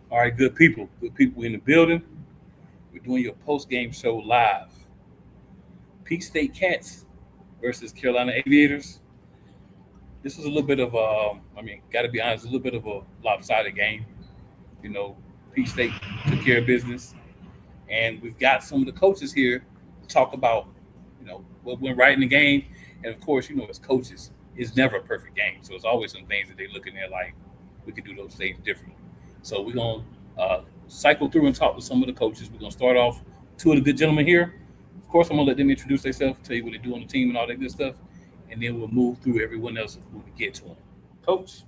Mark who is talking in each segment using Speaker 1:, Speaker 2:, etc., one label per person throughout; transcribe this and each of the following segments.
Speaker 1: All right, good people in the building. We're doing your post-game show live. Peach State Cats versus Carolina Aviators. This was a little bit of got to be honest, a little bit of a lopsided game. You know, Peach State took care of business, and we've got some of the coaches here to talk about, what went right in the game. And of course, as coaches, it's never a perfect game, so it's always some things that they look in there like we could do those things differently. So we're gonna cycle through and talk to some of the coaches. We're gonna start off two of the good gentlemen here. Of course, I'm gonna let them introduce themselves, tell you what they do on the team and all that good stuff, and then we'll move through everyone else when we get to them. Coach,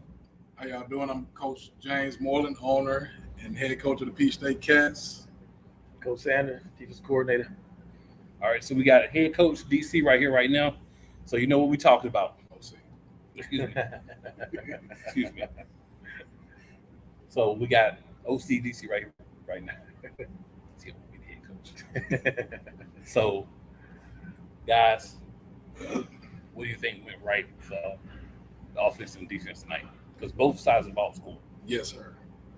Speaker 2: how y'all doing? I'm Coach James Moreland, owner and head coach of the Peach State Cats.
Speaker 3: Coach Sanders, defense coordinator.
Speaker 1: All right, so we got head coach DC right here, right now. So you know what we talking about. Excuse me. Excuse me. So we got OC DC right here, right now. He's gonna be the head coach. So, guys, what do you think went right with the offense and defense tonight? Because both sides of the ball scored.
Speaker 2: Yes, sir.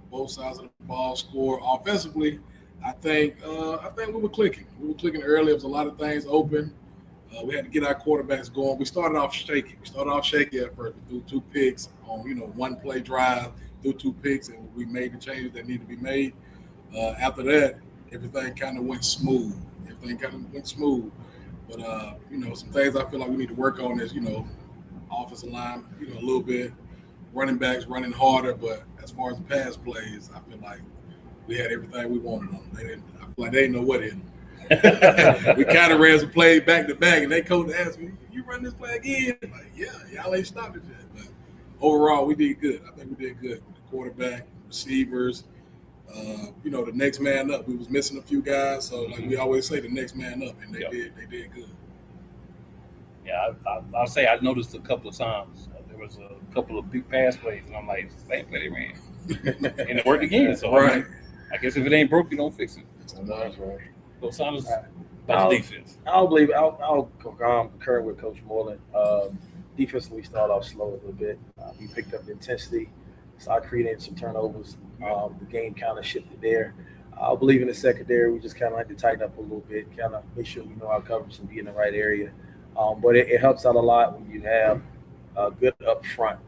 Speaker 2: Both sides of the ball score. Offensively, I think we were clicking. We were clicking early. There was a lot of things open. We had to get our quarterbacks going. We started off shaky. At first. We threw 2 picks on one play drive. Threw 2 picks, and we made the changes that needed to be made. After that, everything kind of went smooth. But some things I feel like we need to work on is offensive line, a little bit. Running backs running harder, but as far as the pass plays, I feel like we had everything we wanted on them. I feel like they didn't know what hit them. We kind of ran some plays back to back, and they coach asked me, "You run this play again?" I'm like, yeah, y'all ain't stopped it yet. But overall, we did good. I think we did good with the quarterback, receivers. The next man up. We was missing a few guys, so like we always say, the next man up, and they did good.
Speaker 1: Yeah, I'll say I noticed a couple of times there was a couple of big pass plays, and I'm like, same play they ran, and it worked again. So
Speaker 2: right.
Speaker 1: I guess if it ain't broke, you don't fix it.
Speaker 3: That's right.
Speaker 1: So Sanders, about the defense.
Speaker 3: I'll concur with Coach Moreland. Defensively, we started off slow a little bit. We picked up the intensity, started creating some turnovers. The game kind of shifted there. I believe in the secondary, we just kind of had to tighten up a little bit, kind of make sure we know our coverage and be in the right area. But it helps out a lot when you have good up front,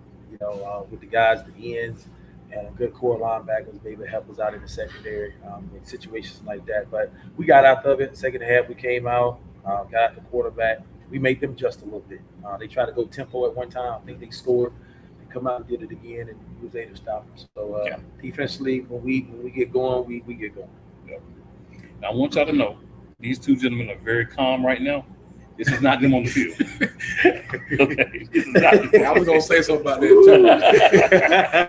Speaker 3: with the guys, the ends, and a good core linebackers maybe help us out in the secondary in situations like that. But we got out of it. Second half, we came out, got out the quarterback. We made them adjust a little bit. They tried to go tempo at one time. I think they scored. They come out and did it again, and we was able to stop them. So defensively, when we get going, we get going.
Speaker 1: Yeah. Now, I want y'all to know, these two gentlemen are very calm right now. This is not them on the field. Okay. This is not them.
Speaker 2: I was going to say something about that, too.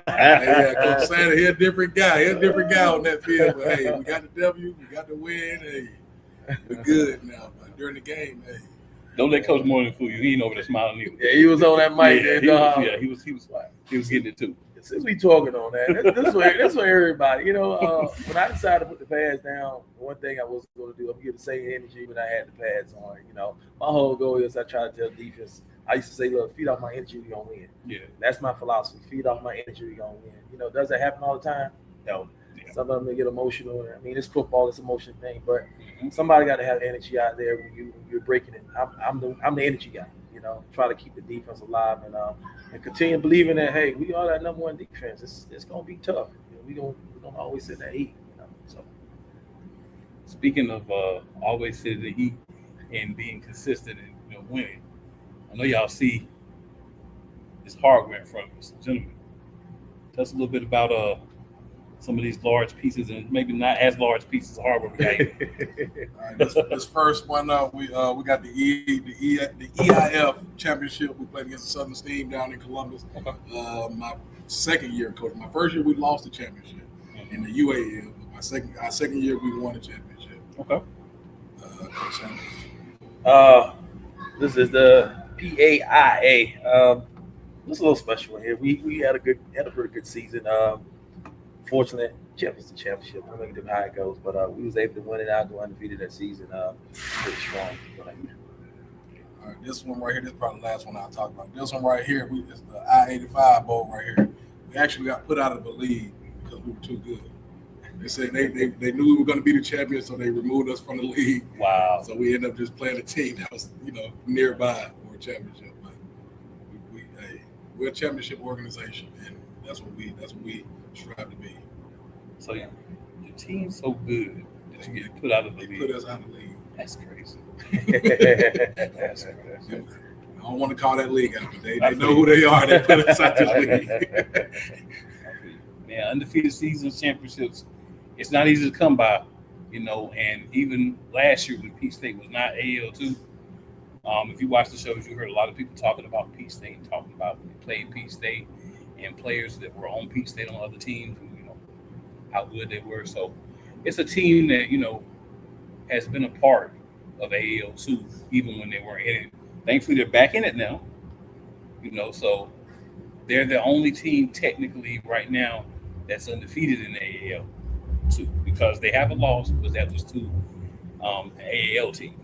Speaker 2: Yeah, Coach Sanders, he's a different guy. He's a different guy on that field. But, hey, we got the W. We got the win. Hey, we're good now. But during the game, hey.
Speaker 1: Don't let Coach Moreland fool you. He ain't over there smiling either.
Speaker 3: Yeah, he was on that mic.
Speaker 1: He was getting it, too.
Speaker 3: Since we talking on that, this for everybody. When I decided to put the pads down, one thing I wasn't going to do, I'm going to get the same energy when I had the pads on. My whole goal is I try to tell defense. I used to say, look, feed off my energy, we're going to win.
Speaker 1: Yeah.
Speaker 3: That's my philosophy. Feed off my energy, we're going to win. Does that happen all the time? No.
Speaker 1: Yeah.
Speaker 3: Sometimes they get emotional. I mean, it's football; it's an emotion thing. But
Speaker 1: Mhm.
Speaker 3: somebody got to have energy out there when you're breaking it. I'm the energy guy. You know, try to keep the defense alive and continue believing that hey, we are that number one defense. It's gonna be tough. You know, we don't always sit there eat. You know, so
Speaker 1: Speaking of always sitting the heat and being consistent and winning, I know y'all see this hardware in front of us, gentlemen. Tell us a little bit about some of these large pieces and maybe not as large pieces of hardware we got here.
Speaker 2: All right, this first one up, we got the EIF championship. We played against the Southern Steam down in Columbus.
Speaker 1: Okay.
Speaker 2: My second year coaching. My first year we lost the championship in the UAF. Our second year we won the championship.
Speaker 1: Okay.
Speaker 2: Coach Sanders.
Speaker 3: this is the PAIA. It's a little special here. We had a pretty good season. Fortunate, champion's the championship. I don't know how it goes, but we was able to win it out, go undefeated that season. Pretty strong.
Speaker 2: All right, this one right here. This is probably the last one I'll talk about. This one right here, it's the I-85 bowl right here. We actually got put out of the league because we were too good. They said they knew we were going to be the champions, so they removed us from the league.
Speaker 1: Wow.
Speaker 2: So we ended up just playing a team that was nearby for a championship. But we're a championship organization, and that's what we strive to be.
Speaker 1: So yeah, the team's so good that you get put out of the league.
Speaker 2: Put us out of the league.
Speaker 1: That's crazy.
Speaker 2: That's crazy. I don't want to call that league out, but they know who they are. They put us out the league.
Speaker 1: Man, undefeated seasons, championships, it's not easy to come by, and even last year when Peach State was not AL2, if you watch the shows, you heard a lot of people talking about Peach State, talking about playing Peach State and players that were on Peach State on other teams, and, how good they were. So it's a team that, has been a part of AAL2 even when they weren't in it. Thankfully, they're back in it now, so they're the only team technically right now that's undefeated in the AAL2 because they have a loss, but that was to an AAL team,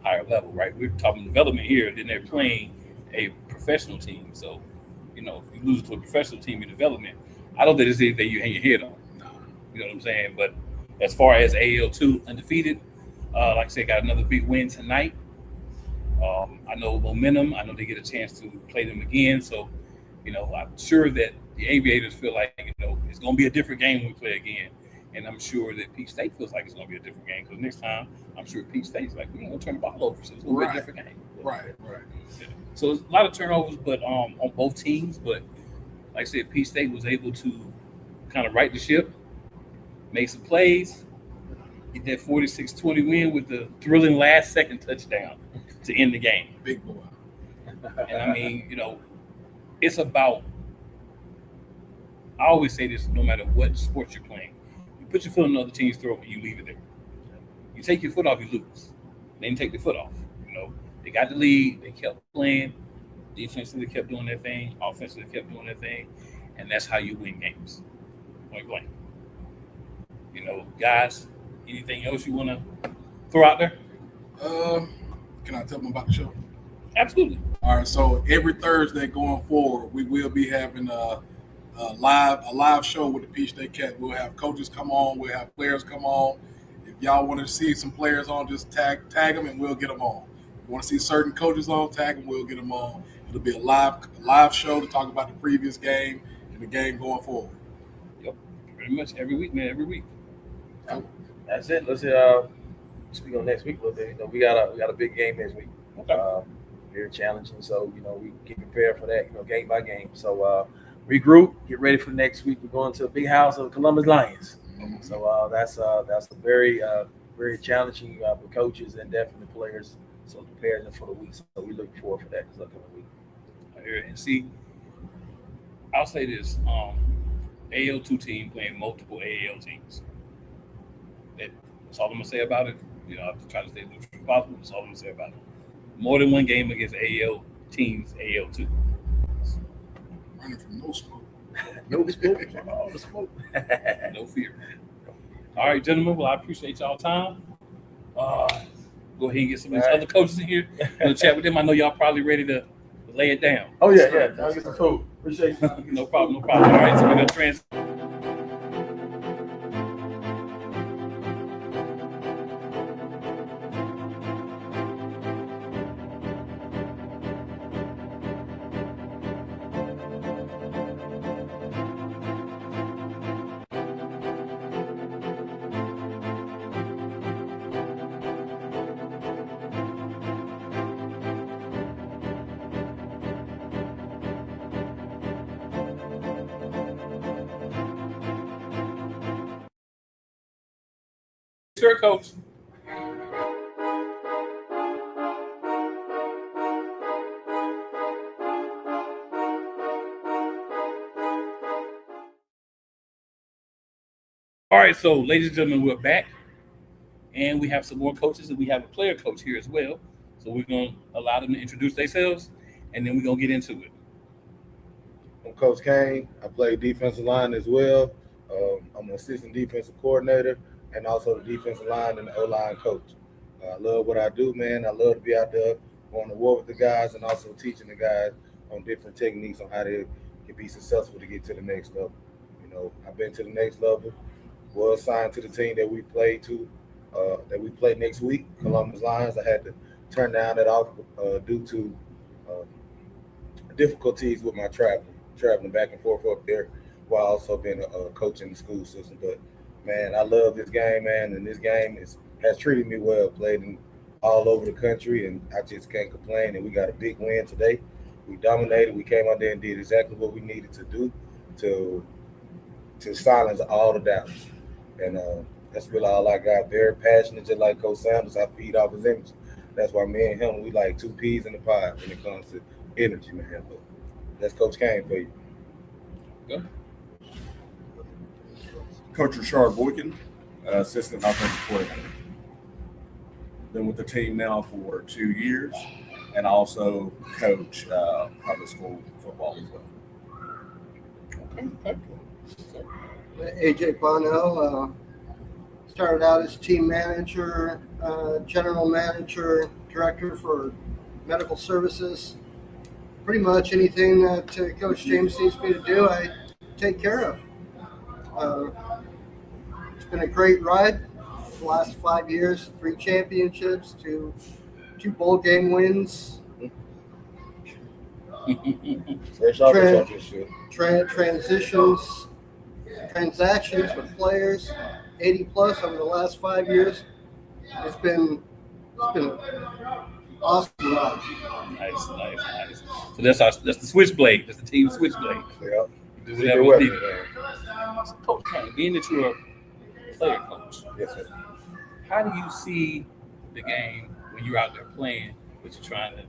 Speaker 1: higher level, right? We're talking development here, then they're playing a professional team. So, if you lose to a professional team in development, I don't think there's anything you hang your head on. You know what I'm saying? But as far as AL2 undefeated, like I said, got another big win tonight. I know momentum. I know they get a chance to play them again. So, I'm sure that the Aviators feel like, it's going to be a different game when we play again. And I'm sure that Peach State feels like it's going to be a different game because next time, I'm sure Peach State's like, we ain't going to turn the ball over. So it's going to be a different game.
Speaker 2: Right.
Speaker 1: Yeah. So there's a lot of turnovers, but on both teams. But like I said, Peach State was able to kind of right the ship, make some plays, get that 46-20 win with the thrilling last-second touchdown to end the game.
Speaker 2: Big boy.
Speaker 1: And I mean, it's about, I always say this no matter what sport you're playing, you put your foot on another team's throat and you leave it there. You take your foot off, you lose. They didn't take their foot off. They got the lead, they kept playing, defensively kept doing their thing, offensively kept doing their thing, and that's how you win games. Point blank. Guys, anything else you want to throw out there?
Speaker 2: Can I tell them about the show?
Speaker 1: Absolutely.
Speaker 2: All right. So every Thursday going forward, we will be having a live show with the Peach State Cats. We'll have coaches come on. We'll have players come on. If y'all want to see some players on, just tag them and we'll get them on. If you want to see certain coaches on, tag them. We'll get them on. It'll be a live show to talk about the previous game and the game going forward.
Speaker 1: Yep. Pretty much every week, man. Every week.
Speaker 3: That's it. Let's speak on next week a little bit. We got a big game next week.
Speaker 1: Okay.
Speaker 3: Very challenging. So we get prepared for that. Game by game. So regroup, get ready for next week. We're going to a big house of Columbus Lions. So that's a very very challenging for coaches and definitely players. So preparing them for the week. So we look forward for that this upcoming week.
Speaker 1: I hear it. And see, I'll say this: AL2 team playing multiple AAL teams. That's all I'm gonna say about it. I try to stay as neutral as possible. That's all I'm gonna say about it. More than one game against AL teams, AL2.
Speaker 2: Running from no smoke.
Speaker 3: No smoke. All the smoke.
Speaker 1: No fear. All right, gentlemen. Well, I appreciate y'all time. Go ahead and get some of these other coaches in here. We'll chat with them. I know y'all probably ready to lay it down.
Speaker 3: Oh yeah. I'll get some food. Appreciate you.
Speaker 1: No problem. All right, so we're gonna Sure, Coach. All right, so ladies and gentlemen, we're back, and we have some more coaches, and we have a player coach here as well. So we're going to allow them to introduce themselves, and then we're going to get into it.
Speaker 4: I'm Coach Kane. I play defensive line as well. I'm an assistant defensive coordinator and also the defensive line and the O-line coach. I love what I do, man. I love to be out there going to war with the guys and also teaching the guys on different techniques on how they can be successful to get to the next level. You know, I've been to the next level, was signed to the team that we play next week, Columbus Lions. I had to turn down that offer due to difficulties with my traveling back and forth up there while also being a coach in the school system. But man, I love this game, man, and this game has treated me well. Played in all over the country, and I just can't complain. And we got a big win today. We dominated. We came out there and did exactly what we needed to do to silence all the doubts. And that's really all I got. Very passionate, just like Coach Sanders. I feed off his energy. That's why me and him, we like two peas in the pod when it comes to energy, man. But that's Coach Kane for you.
Speaker 1: Go.
Speaker 5: Coach Rashard Boykin, assistant offensive coordinator. Been with the team now for 2 years, and also coach public school football as well.
Speaker 1: Okay.
Speaker 6: AJ Bonnell, started out as team manager, general manager, director for medical services. Pretty much anything that Coach James needs me to do, I take care of. It's been a great ride. The last 5 years, 3 championships, two bowl game wins.
Speaker 4: Fresh off the championship.
Speaker 6: Transactions with players, 80 plus over the last 5 years. It's been an awesome ride.
Speaker 1: Nice. So that's the switchblade. That's the team switchblade.
Speaker 4: Yeah.
Speaker 1: Do
Speaker 4: Secret
Speaker 1: whatever is
Speaker 4: weapon,
Speaker 1: needed.
Speaker 4: man.
Speaker 1: So Coach Kane, being that you're a player coach,
Speaker 4: Yes, sir.
Speaker 1: how do you see the game when you're out there playing, but you're trying to,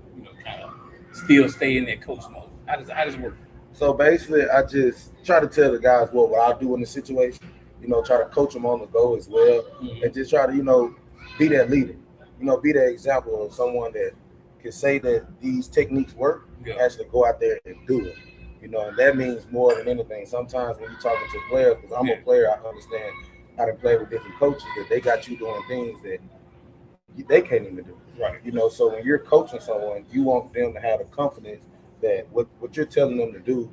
Speaker 1: kind of still stay in that coach mode? How does it work?
Speaker 4: So basically, I just try to tell the guys what I do in the situation. Try to coach them on the go as well, and just try to, be that leader. Be that example of someone that can say that these techniques work, actually go out there and do it. And that means more than anything. Sometimes when you're talking to players, because I'm a player, I understand how to play with different coaches, that they got you doing things that they can't even do.
Speaker 1: Right.
Speaker 4: So when you're coaching someone, you want them to have the confidence that what you're telling them to do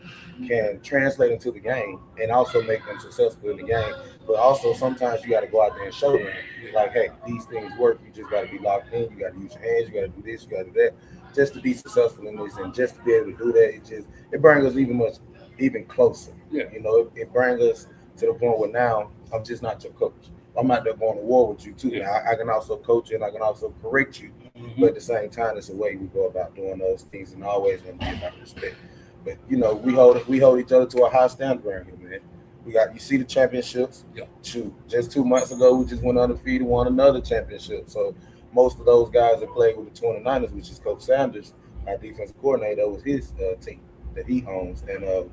Speaker 4: can translate into the game and also make them successful in the game. But also sometimes you got to go out there and show them, like, hey, these things work. You just got to be locked in. You got to use your hands. You got to do this. You got to do that. Just to be successful in this and just to be able to do that, it brings us even closer.
Speaker 1: Yeah.
Speaker 4: It brings us to the point where now I'm just not your coach. I'm out there going to war with you too.
Speaker 1: Yeah.
Speaker 4: Now, I can also coach you and I can also correct you.
Speaker 1: Mm-hmm.
Speaker 4: But at the same time, it's a way we go about doing those things, and always going to be about respect. But we hold each other to a high standard around here, man. You see the championships.
Speaker 1: Yeah.
Speaker 4: Shoot, just 2 months ago, we just went undefeated, won another championship. So most of those guys that played with the 29ers, which is Coach Sanders, our defensive coordinator, that was his team that he owns, and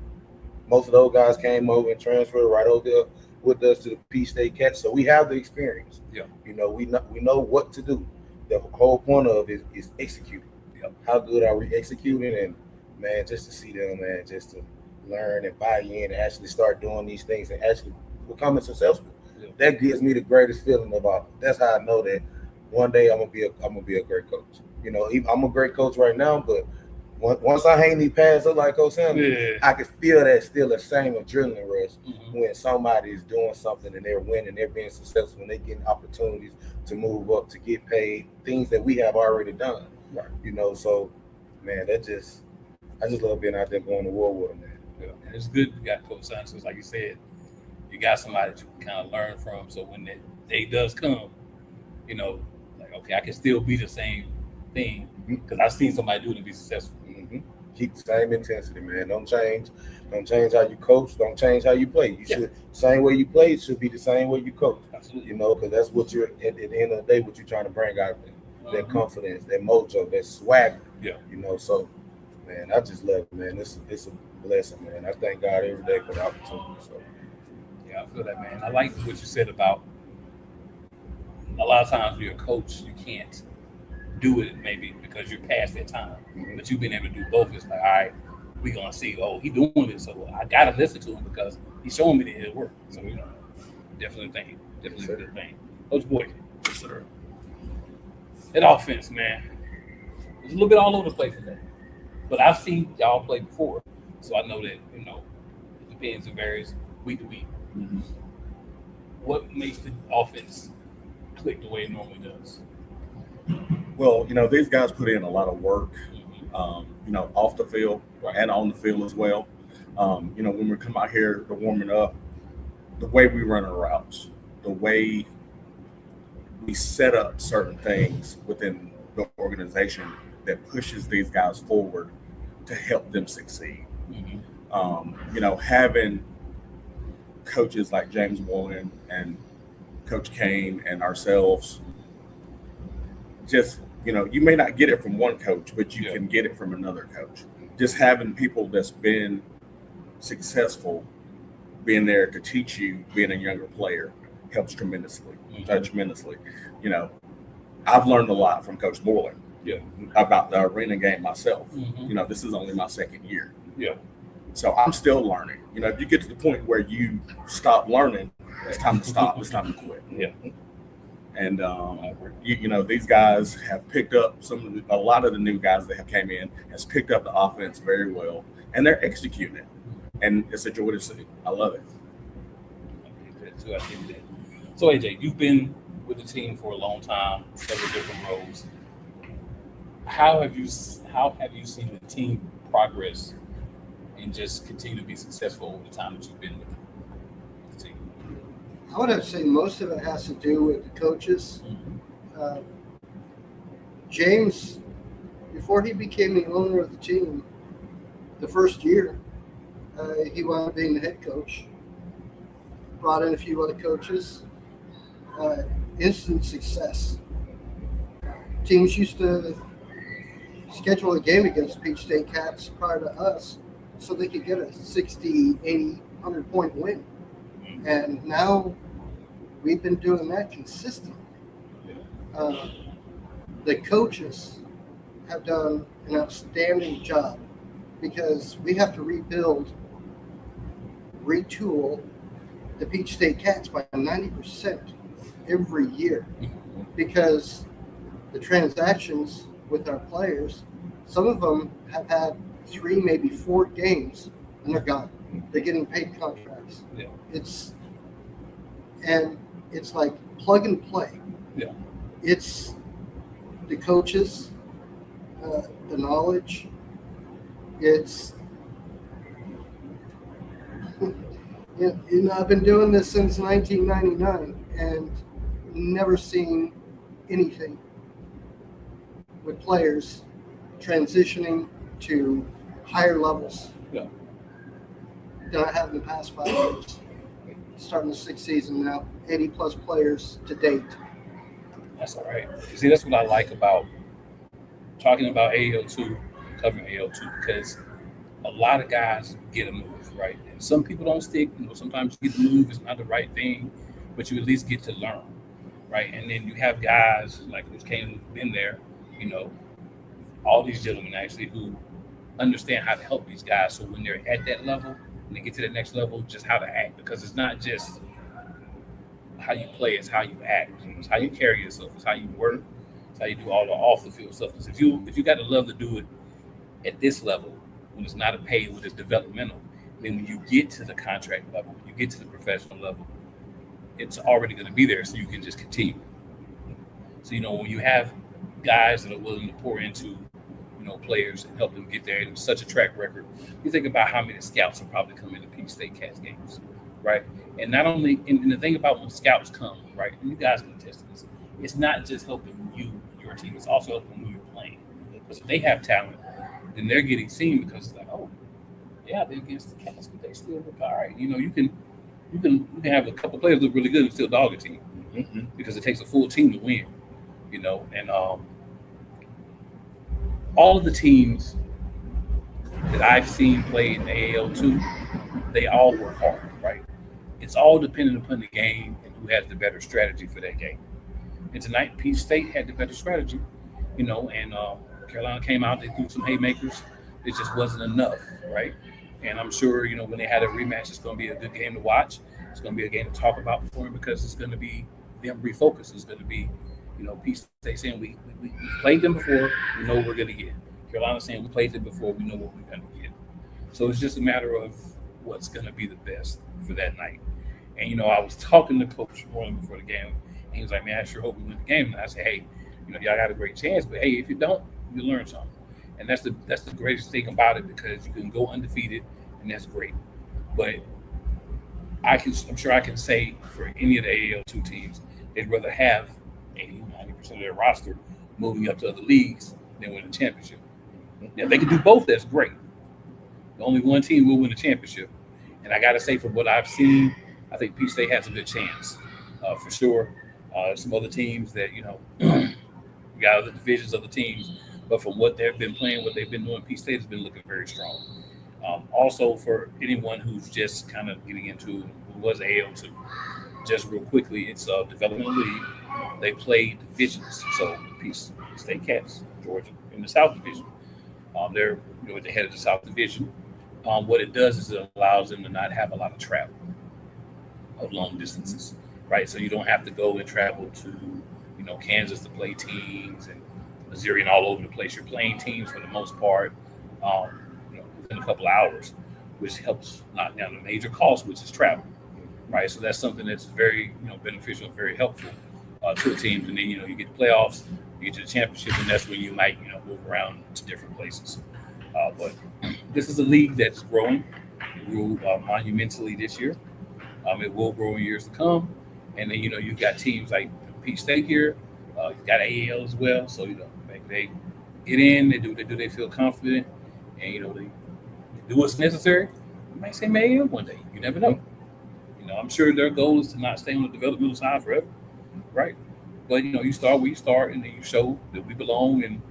Speaker 4: most of those guys came over and transferred right over there with us to the P State Cats. So we have the experience.
Speaker 1: Yeah.
Speaker 4: We know what to do. The whole point of it is executing.
Speaker 1: Yep.
Speaker 4: How good are we executing? And man, just to see them, man, just to learn and buy in and actually start doing these things and actually becoming successful.
Speaker 1: Yeah.
Speaker 4: That gives me the greatest feeling about it. That's how I know that one day I'm gonna be a great coach. I'm a great coach right now, but once I hang these pads up like Coach Sanders, I can feel that still the same adrenaline rush when somebody is doing something and they're winning, they're being successful, and they're getting opportunities to move up, to get paid, things that we have already done.
Speaker 1: Right.
Speaker 4: So man, I just love being out there going to war with them, man.
Speaker 1: Yeah. And it's good you got Coach Sanchez, like you said. You got somebody that you can kind of learn from, so when that day does come, like, okay, I can still be the same thing because I've seen somebody do it and be successful.
Speaker 4: Keep the same intensity, man. Don't change how you coach. Don't change how you play. Same way you play should be the same way you coach.
Speaker 1: Absolutely.
Speaker 4: You know, because that's what you're at the end of the day, what you're trying to bring out there. That confidence, that mojo, that swagger.
Speaker 1: Yeah.
Speaker 4: You know, so man, I just love it, man. It's a blessing, man. I thank God every day for the opportunity. So
Speaker 1: Yeah, I feel that, man. I like what you said about a lot of times when you're a coach, you can't do it maybe because you're past that time.
Speaker 4: Mhm.
Speaker 1: But you've been able to do both. It's like, all right, we're gonna see, oh, he doing this, so I gotta listen to him because he's showing me that it'll work. So definitely thing. Definitely a good thing. Coach Boyd,
Speaker 5: Yes, sir.
Speaker 1: that offense, man. It's a little bit all over the place today. But I've seen y'all play before. So I know that, it depends, it varies week to week.
Speaker 5: Mhm.
Speaker 1: What makes the offense click the way it normally does?
Speaker 5: Well, these guys put in a lot of work,
Speaker 1: Mm-hmm.
Speaker 5: off the field
Speaker 1: Right.
Speaker 5: and on the field as well. When we come out here to warming up, the way we run our routes, the way we set up certain things within the organization that pushes these guys forward to help them succeed.
Speaker 1: Mm-hmm.
Speaker 5: Having coaches like James Warren and Coach Kane and ourselves, just, you may not get it from one coach, but you can get it from another coach. Just having people that's been successful being there to teach you, being a younger player, helps tremendously. Tremendously. I've learned a lot from Coach Moreland about the arena game myself.
Speaker 1: Mm-hmm.
Speaker 5: This is only my second year.
Speaker 1: Yeah.
Speaker 5: So I'm still learning. If you get to the point where you stop learning, it's time to stop. It's time to quit.
Speaker 1: Yeah.
Speaker 5: And these guys have picked up a lot of the new guys that have came in has picked up the offense very well, and they're executing it. And it's a joy to see. I love it.
Speaker 1: I think that. So AJ, you've been with the team for a long time, several different roles. How have you seen the team progress and just continue to be successful over the time that you've been with the team?
Speaker 6: I would have to say most of it has to do with the coaches. James, before he became the owner of the team, the first year, he wound up being the head coach. Brought in a few other coaches. Instant success. Teams used to schedule a game against Peach State Cats prior to us so they could get a 60, 80, 100-point win. And now we've been doing that consistently. The coaches have done an outstanding job because we have to rebuild, retool the Peach State Cats by 90% every year because the transactions with our players, some of them have had 3, maybe 4 games and they're gone. They're getting paid contracts.
Speaker 1: Yeah.
Speaker 6: It's like plug and play.
Speaker 1: Yeah.
Speaker 6: It's the coaches, the knowledge. It's I've been doing this since 1999 and never seen anything with players transitioning to higher levels
Speaker 1: Yeah.
Speaker 6: than I have in the past 5 years. Starting the 6th season now, 80+ players to date.
Speaker 1: That's all right. You see, that's what I like about talking about AL2, covering AL2, because a lot of guys get a move, right? And some people don't stick. Sometimes you get the move, it's not the right thing, but you at least get to learn, right? And then you have guys like who's came in there, all these gentlemen actually who understand how to help these guys. So when they're at that level, when they get to the next level, just how to act, because it's not just how you play, it's how you act, it's how you carry yourself, it's how you work, it's how you do all the off the field stuff. Because if you got to love to do it at this level, when it's not a pay, when it's developmental, then when you get to the contract level, when you get to the professional level, it's already going to be there, so you can just continue. So when you have guys that are willing to pour into players and help them get there, and such a track record, you think about how many scouts have probably come into Peach State Cats games, right? And not only, and the thing about when scouts come, right, and you guys can attest to this, it's not just helping you, your team, it's also helping who you're playing. Because if they have talent, then they're getting seen because it's like, oh, yeah, they're against the Cats, but they still look all right. You can have a couple players look really good and still dog a team. because it takes a full team to win, and all of the teams that I've seen play in the AL2, they all work hard, right? It's all dependent upon the game and who has the better strategy for that game. And tonight, Peach State had the better strategy, and Carolina came out, they threw some haymakers. It just wasn't enough, right? And I'm sure, when they had a rematch, it's going to be a good game to watch. It's going to be a game to talk about for them because it's going to be them refocused. It's going to be, Peach State saying we played them before, we know what we're going to get. Carolina saying we played them before, we know what we're going to get. So it's just a matter of what's going to be the best for that night. And, I was talking to Coach Moreland before the game, and he was like, man, I sure hope we win the game. And I said, hey, y'all got a great chance, but hey, if you don't, you learn something. And that's the greatest thing about it because you can go undefeated, and that's great. But I'm sure I can say for any of the AL2 teams, they'd rather have 80-90% of their roster moving up to other leagues than win a championship. Now, if they can do both, that's great. Only one team will win a championship. And I got to say, from what I've seen, I think Peach State has a good chance, for sure. Some other teams that, you got other divisions, other teams. But from what they've been playing, what they've been doing, Peach State has been looking very strong. Also, for anyone who's just kind of getting into who was AL2, just real quickly, it's a developmental league. They play divisions. So Peach State Cats, Georgia, in the South Division. They're at the head of the South Division. What it does is it allows them to not have a lot of travel of long distances, right? So you don't have to go and travel to, Kansas to play teams and Missouri and all over the place. You're playing teams for the most part, within a couple of hours, which helps knock down the major cost, which is travel, right? So that's something that's very, beneficial and very helpful to the teams. And then, you get the playoffs, you get to the championship, and that's when you might, move around to different places. But this is a league that's growing. It grew monumentally this year. It will grow in years to come. And then, you've got teams like Peach State here. You've got AAL as well. So, maybe they get in, they feel confident, and, they do what's necessary. You might say maybe one day. You never know. I'm sure their goal is to not stay on the developmental side forever, right? But, you start where you start, and then you show that we belong, and,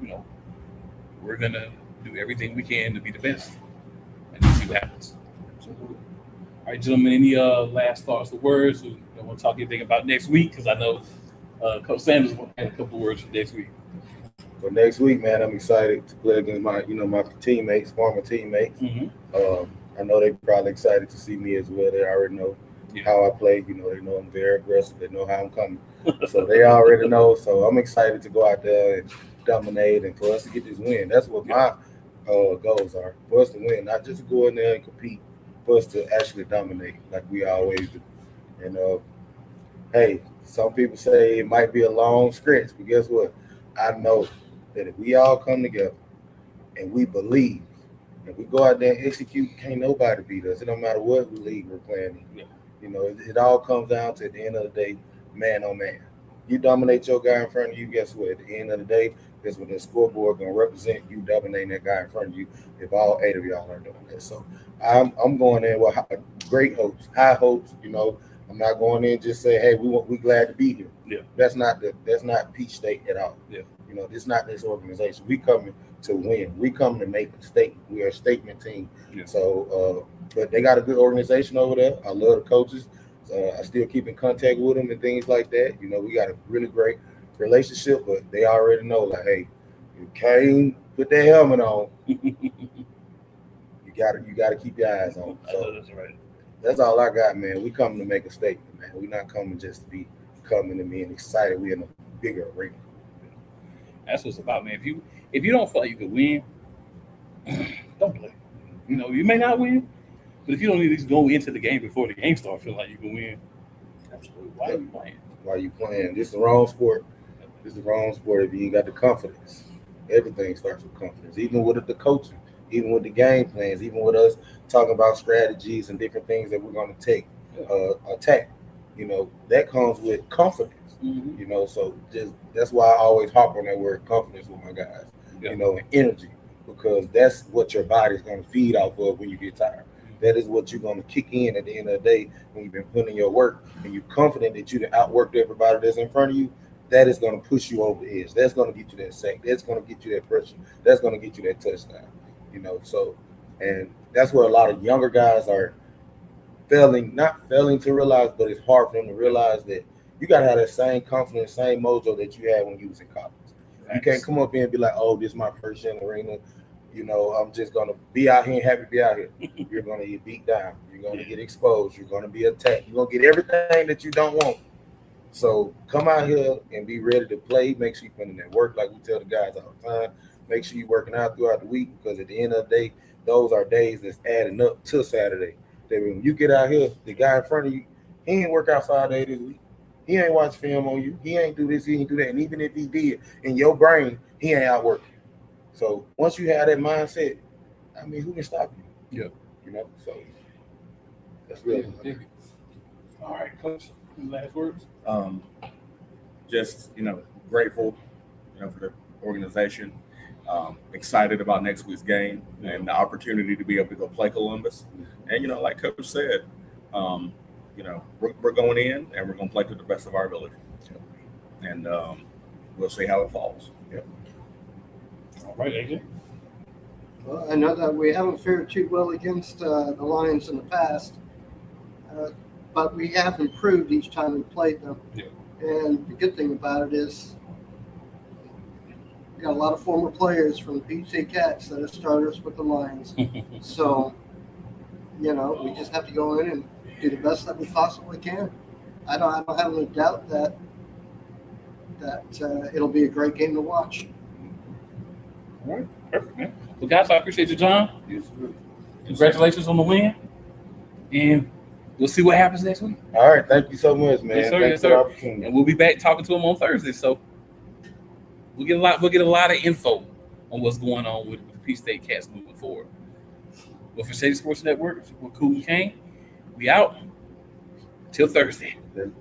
Speaker 1: we're going to do everything we can to be the best and then see what happens. Absolutely. All right, gentlemen, any last thoughts or words? We don't want to talk anything about next week because I know Coach Sanders had a couple of words for next week.
Speaker 4: For next week, man, I'm excited to play against my teammates, former teammates.
Speaker 1: Mm-hmm.
Speaker 4: I know they're probably excited to see me as well. They already know how I play. They know I'm very aggressive. They know how I'm coming. So they already know. So I'm excited to go out there and dominate and for us to get this win. That's what my goals are. For us to win, not just to go in there and compete, for us to actually dominate like we always do. And hey, some people say it might be a long stretch, but guess what? I know that if we all come together and we believe and we go out there and execute, can't nobody beat us. It don't matter what league we're playing in. It all comes down to, at the end of the day, man on man. You dominate your guy in front of you, guess what? At the end of the day, that's what the scoreboard going to represent, you dominating that guy in front of you if all 8 of y'all are doing that. So I'm going in with great hopes, high hopes. I'm not going in just say, hey, we glad to be here.
Speaker 1: Yeah.
Speaker 4: That's not Peach State at all.
Speaker 1: Yeah.
Speaker 4: This not this organization. We coming to win. We coming to make a statement. We are a statement team.
Speaker 1: Yeah.
Speaker 4: So, but they got a good organization over there. I love the coaches. I still keep in contact with them and things like that. We got a really great relationship, but they already know, like, hey, you can't put that helmet on. you gotta keep your eyes on. So
Speaker 1: That's right.
Speaker 4: That's all I got, man. We coming to make a statement, man. We're not coming just to be coming to being excited. We're in a bigger arena.
Speaker 1: That's what it's about, man. If you don't feel like you can win, don't play. You may not win, but if you don't at least go into the game before the game starts feeling like you can win, absolutely. Why are you playing?
Speaker 4: Why you playing? This is the wrong sport. This is the wrong sport if you ain't got the confidence. Everything starts with confidence, even with the coaching, even with the game plans, even with us talking about strategies and different things that we're going to attack. That comes with confidence.
Speaker 1: Mm-hmm.
Speaker 4: So that's why I always harp on that word confidence with my guys.
Speaker 1: Yeah.
Speaker 4: And energy, because that's what your body's going to feed off of when you get tired. That is what you're going to kick in at the end of the day when you've been putting in your work and you're confident that you can outwork everybody that's in front of you. That is going to push you over the edge. That's going to get you that sack. That's going to get you that pressure. That's going to get you that touchdown. So, and that's where a lot of younger guys are not failing to realize, but it's hard for them to realize that you got to have that same confidence, same mojo that you had when you was in college. You can't come up here and be like, oh, this is my first year in the arena. I'm just going to be out here and happy to be out here. You're going to get beat down. You're going to get exposed. You're going to be attacked. You're going to get everything that you don't want. So come out here and be ready to play. Make sure you put in that work like we tell the guys all the time. Make sure you're working out throughout the week because at the end of the day, those are days that's adding up to Saturday. That when you get out here, the guy in front of you, he ain't work out 5 days this week. He ain't watch film on you. He ain't do this, he ain't do that. And even if he did, in your brain, he ain't outworking. So once you have that mindset, I mean, who can stop you?
Speaker 1: Yeah.
Speaker 4: So that's really
Speaker 1: all right, Coach. Any last words?
Speaker 5: Just grateful, for the organization. Excited about next week's game and the opportunity to be able to go play Columbus. And like Coach said, we're going in and we're going to play to the best of our ability. And we'll see how it falls.
Speaker 1: All right, AJ.
Speaker 6: Well, I know that we haven't fared too well against the Lions in the past, but we have improved each time we played them.
Speaker 1: Yeah.
Speaker 6: And the good thing about it is we got a lot of former players from the PC Cats that are starters with the Lions. So, we just have to go in and do the best that we possibly can. I don't have any doubt that it'll be a great game to watch.
Speaker 1: All right, perfect, man. Well, guys, I appreciate you, John.
Speaker 4: Yes,
Speaker 1: Congratulations on the win. And we'll see what happens next week.
Speaker 4: all right. Thank you so much, man.
Speaker 1: Yes, sir,
Speaker 4: Thanks
Speaker 1: yes,
Speaker 4: for the
Speaker 1: sir.
Speaker 4: opportunity.
Speaker 1: And we'll be back talking to him on Thursday. So we'll get a lot of info on what's going on with the Peach State Cats moving forward. Well, for Shady Sports Network, we're Cool and Kane. We out till Thursday.
Speaker 4: Let's